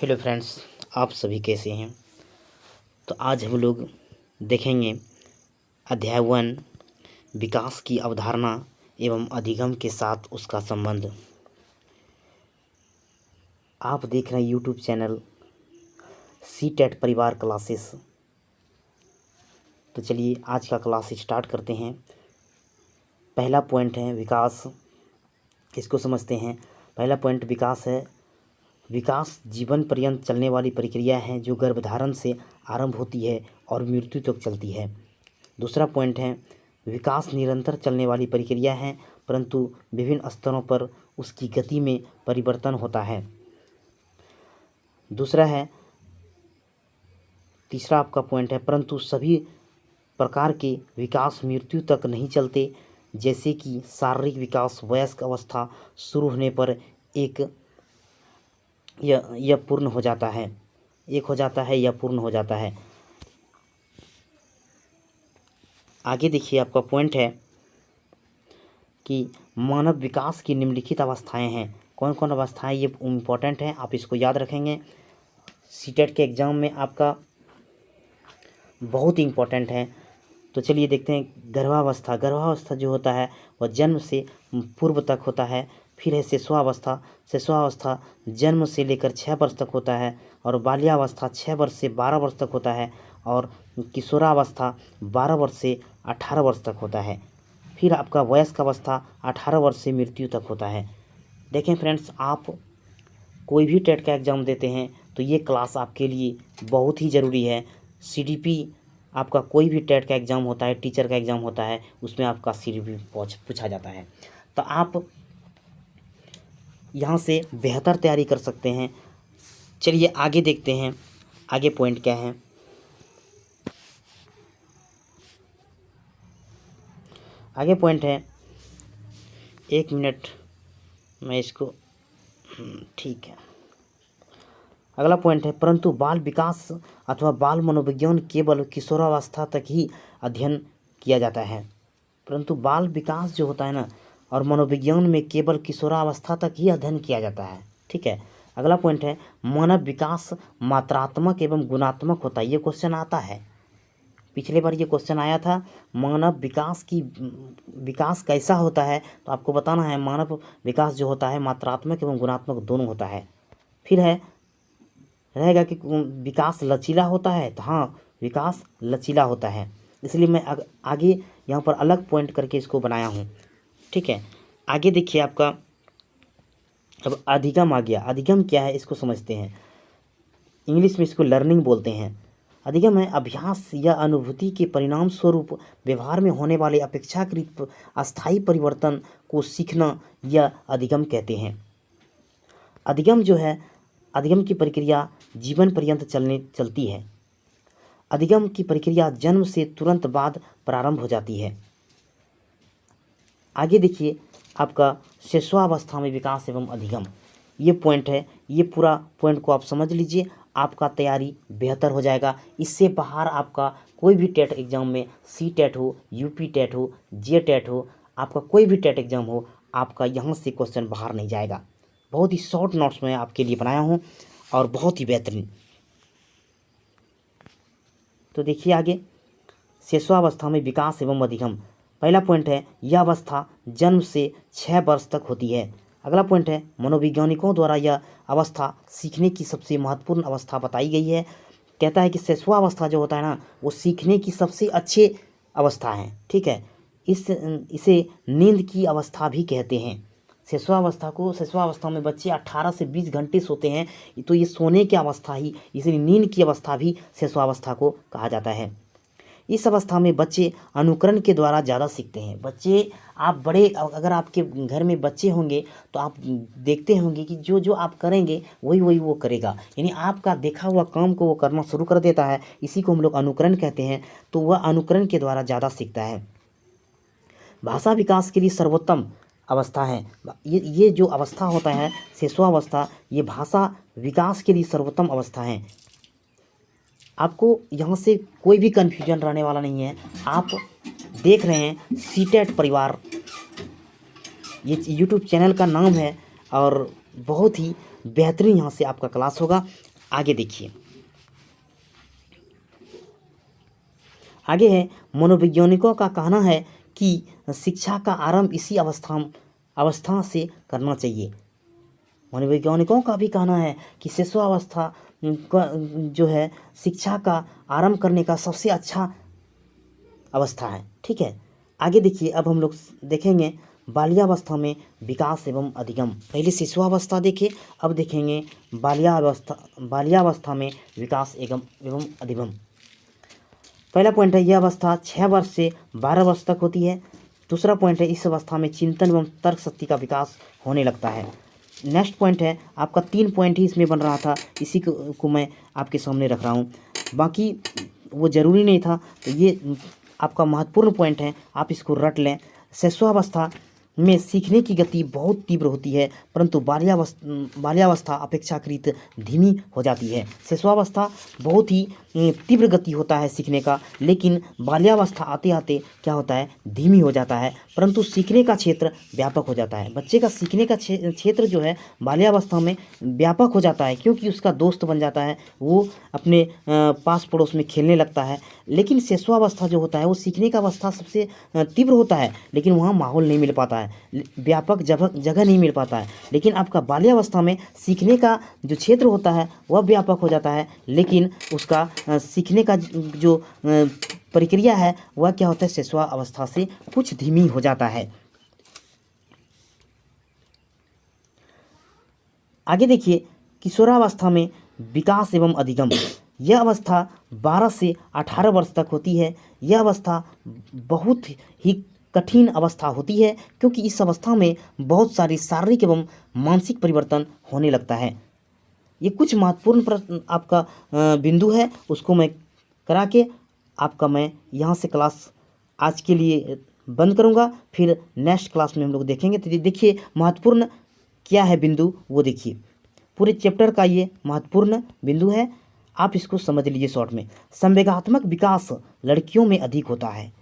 Hello friends, आप सभी कैसे हैं। तो आज हम लोग देखेंगे अध्याय 1 विकास की अवधारणा एवं अधिगम के साथ उसका संबंध। आप देख रहे हैं यूट्यूब चैनल सी-टेट परिवार क्लासेस। तो चलिए आज का क्लास स्टार्ट करते हैं। पहला पॉइंट है विकास। इसको समझते हैं। पहला पॉइंट विकास है। विकास जीवन पर्यंत चलने वाली प्रक्रिया है जो गर्भधारण से आरंभ होती है और मृत्यु तक चलती है। दूसरा पॉइंट है विकास निरंतर चलने वाली प्रक्रिया है परंतु विभिन्न स्तरों पर उसकी गति में परिवर्तन होता है। तीसरा आपका पॉइंट है परंतु सभी प्रकार के विकास मृत्यु तक नहीं चलते, जैसे कि शारीरिक विकास वयस्क अवस्था शुरू होने पर यह पूर्ण हो जाता है, या पूर्ण हो जाता है। आगे देखिए, आपका पॉइंट है कि मानव विकास की निम्नलिखित अवस्थाएं हैं। कौन कौन अवस्थाएं, ये इम्पोर्टेंट है, आप इसको याद रखेंगे। सीटेट के एग्ज़ाम में आपका बहुत इम्पोर्टेंट है। तो चलिए देखते हैं। गर्भावस्था जो होता है वह जन्म से पूर्व तक होता है। फिर है शिशुआवस्था जन्म से लेकर 6 वर्ष तक होता है। और बाल्यावस्था 6 वर्ष से 12 वर्ष तक होता है। और किशोरावस्था 12 वर्ष से 18 वर्ष तक होता है। फिर आपका वयस्क अवस्था 18 वर्ष से मृत्यु तक होता है। देखें फ्रेंड्स, आप कोई भी टेट का एग्ज़ाम देते हैं तो ये क्लास आपके लिए बहुत ही ज़रूरी है। CDP आपका कोई भी टेट का एग्ज़ाम होता है, टीचर का एग्ज़ाम होता है, उसमें आपका CDP पूछा जाता है। तो आप यहाँ से बेहतर तैयारी कर सकते हैं। चलिए आगे देखते हैं, आगे पॉइंट क्या है। आगे पॉइंट है, 1 मिनट मैं इसको ठीक है। अगला पॉइंट है परंतु बाल विकास अथवा बाल मनोविज्ञान केवल किशोरावस्था तक ही अध्ययन किया जाता है। परंतु बाल विकास जो होता है ना, और मनोविज्ञान में केवल किशोरावस्था तक ही अध्ययन किया जाता है। ठीक है। अगला पॉइंट है मानव विकास मात्रात्मक एवं गुणात्मक होता है। ये क्वेश्चन आता है, पिछले बार ये क्वेश्चन आया था। मानव विकास कैसा होता है, तो आपको बताना है। मानव विकास जो होता है मात्रात्मक एवं गुणात्मक दोनों होता है। फिर रहेगा कि विकास लचीला होता है, तो हाँ, विकास लचीला होता है। इसलिए मैं आगे यहाँ पर अलग पॉइंट करके इसको बनाया हूँ। ठीक है। आगे देखिए, आपका अब अधिगम आ गया। अधिगम क्या है, इसको समझते हैं। इंग्लिश में इसको लर्निंग बोलते हैं। अधिगम है अभ्यास या अनुभूति के परिणाम स्वरूप व्यवहार में होने वाले अपेक्षाकृत अस्थायी परिवर्तन को सीखना, या अधिगम कहते हैं। अधिगम की प्रक्रिया जीवन पर्यंत चलती है। अधिगम की प्रक्रिया जन्म से तुरंत बाद प्रारंभ हो जाती है। आगे देखिए, आपका शिशुआवस्था में विकास एवं अधिगम, ये पॉइंट है। ये पूरा पॉइंट को आप समझ लीजिए, आपका तैयारी बेहतर हो जाएगा। इससे बाहर आपका कोई भी टेट एग्ज़ाम में, CTET हो, UP टेट हो, JTET हो, आपका कोई भी टेट एग्ज़ाम हो, आपका यहाँ से क्वेश्चन बाहर नहीं जाएगा। बहुत ही शॉर्ट नोट्स में आपके लिए बनाया हूँ और बहुत ही बेहतरीन। तो देखिए आगे, शिशुआवस्था में विकास एवं अधिगम। पहला पॉइंट है यह अवस्था जन्म से 6 वर्ष तक होती है। अगला पॉइंट है मनोवैज्ञानिकों द्वारा यह अवस्था सीखने की सबसे महत्वपूर्ण अवस्था बताई गई है। कहता है कि शिशुआवस्था जो होता है ना, वो सीखने की सबसे अच्छी अवस्था है। ठीक है। इसे नींद की अवस्था भी कहते हैं। शिशुआवस्था में बच्चे 18 से 20 घंटे सोते हैं, तो ये सोने की अवस्था ही, इसलिए नींद की अवस्था भी शिशुआवस्था को कहा जाता है। इस अवस्था में बच्चे अनुकरण के द्वारा ज़्यादा सीखते हैं। अगर आपके घर में बच्चे होंगे तो आप देखते होंगे कि जो आप करेंगे वही वो करेगा, यानी आपका देखा हुआ काम को वो करना शुरू कर देता है। इसी को हम लोग अनुकरण कहते हैं। तो वह अनुकरण के द्वारा ज़्यादा सीखता है। भाषा विकास के लिए सर्वोत्तम अवस्था है। ये जो अवस्था होता है शिशुआवस्था, ये भाषा विकास के लिए सर्वोत्तम अवस्था है। आपको यहाँ से कोई भी कन्फ्यूजन रहने वाला नहीं है। आप देख रहे हैं सीटेट परिवार, ये यूट्यूब चैनल का नाम है और बहुत ही बेहतरीन यहाँ से आपका क्लास होगा। आगे देखिए, आगे है मनोवैज्ञानिकों का कहना है कि शिक्षा का आरंभ इसी अवस्था से करना चाहिए। मनोवैज्ञानिकों का भी कहना है कि शिशुअवस्था का जो है शिक्षा का आरंभ करने का सबसे अच्छा अवस्था है। ठीक है, आगे देखिए, अब हम लोग देखेंगे बाल्यावस्था में विकास एवं अधिगम। पहले शिशुअवस्था देखे, अब देखेंगे बाल्यावस्था में विकास एवं अधिगम। पहला पॉइंट है, यह अवस्था 6 वर्ष से 12 वर्ष तक होती है। दूसरा पॉइंट है, इस अवस्था में चिंतन एवं तर्क शक्ति का विकास होने लगता है। नेक्स्ट पॉइंट है, आपका 3 पॉइंट ही इसमें बन रहा था, इसी को मैं आपके सामने रख रहा हूँ, बाकी वो ज़रूरी नहीं था, तो ये आपका महत्वपूर्ण पॉइंट है, आप इसको रट लें। शिशुअवस्था में सीखने की गति बहुत तीव्र होती है, परंतु बाल्यावस्था अपेक्षाकृत धीमी हो जाती है। शिशुअवस्था बहुत ही तीव्र गति होता है सीखने का, लेकिन बाल्यावस्था आते आते क्या होता है, धीमी हो जाता है, परंतु सीखने का क्षेत्र व्यापक हो जाता है। बच्चे का सीखने का क्षेत्र जो है बाल्यावस्था में व्यापक हो जाता है, क्योंकि उसका दोस्त बन जाता है, वो अपने पास पड़ोस में खेलने लगता है। लेकिन शिशुअवस्था जो होता है वो सीखने का अवस्था सबसे तीव्र होता है, लेकिन वहाँ माहौल नहीं मिल पाता है, व्यापक जगह नहीं मिल पाता है। लेकिन आपका बाल्यावस्था में सीखने का जो क्षेत्र होता है वह व्यापक हो जाता है, लेकिन उसका सीखने का जो प्रक्रिया है वह क्या होता है, शिशुअवस्था से कुछ धीमी हो जाता है। आगे देखिए, किशोरावस्था में विकास एवं अधिगम। यह अवस्था 12 से 18 वर्ष तक होती है। यह अवस्था बहुत ही कठिन अवस्था होती है, क्योंकि इस अवस्था में बहुत सारी शारीरिक एवं मानसिक परिवर्तन होने लगता है। ये कुछ महत्वपूर्ण आपका बिंदु है, उसको मैं करा के आपका मैं यहाँ से क्लास आज के लिए बंद करूँगा, फिर नेक्स्ट क्लास में हम लोग देखेंगे। तो देखिए महत्वपूर्ण क्या है बिंदु, वो देखिए, पूरे चैप्टर का ये महत्वपूर्ण बिंदु है, आप इसको समझ लीजिए शॉर्ट में। संवेगात्मक विकास लड़कियों में अधिक होता है।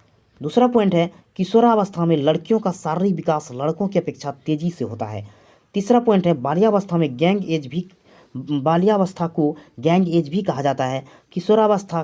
दूसरा पॉइंट है, किशोरावस्था में लड़कियों का शारीरिक विकास लड़कों की अपेक्षा तेजी से होता है। तीसरा पॉइंट है, बाल्यावस्था को गैंग एज भी कहा जाता है। किशोरावस्था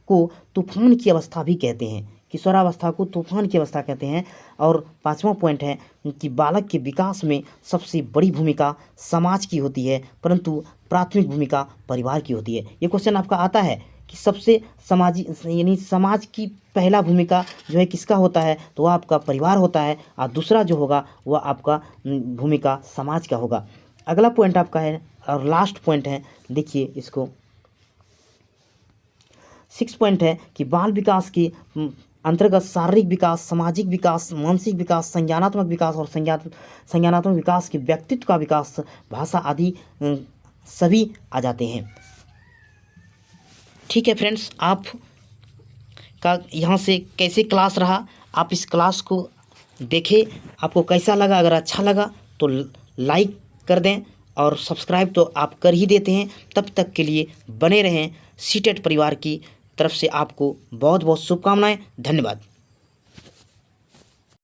को तूफान की अवस्था भी कहते हैं। किशोरावस्था को तूफान की अवस्था कहते हैं। और पांचवा पॉइंट है कि बालक के विकास में सबसे बड़ी भूमिका समाज की होती है, परंतु प्राथमिक भूमिका परिवार की होती है। ये क्वेश्चन आपका आता है कि सबसे यानी समाज की पहला भूमिका जो है किसका होता है, तो वह आपका परिवार होता है, और दूसरा जो होगा वह आपका भूमिका समाज का होगा। अगला पॉइंट आपका है और लास्ट पॉइंट है, देखिए इसको 6 पॉइंट है कि बाल विकास के अंतर्गत शारीरिक विकास, सामाजिक विकास, मानसिक विकास, संज्ञानात्मक विकास और संज्ञानात्मक विकास के व्यक्तित्व का विकास, भाषा आदि सभी आ जाते हैं। ठीक है फ्रेंड्स, आप का यहाँ से कैसे क्लास रहा, आप इस क्लास को देखें, आपको कैसा लगा। अगर अच्छा लगा तो लाइक कर दें, और सब्सक्राइब तो आप कर ही देते हैं। तब तक के लिए बने रहें। सीटेट परिवार की तरफ से आपको बहुत बहुत शुभकामनाएं। धन्यवाद।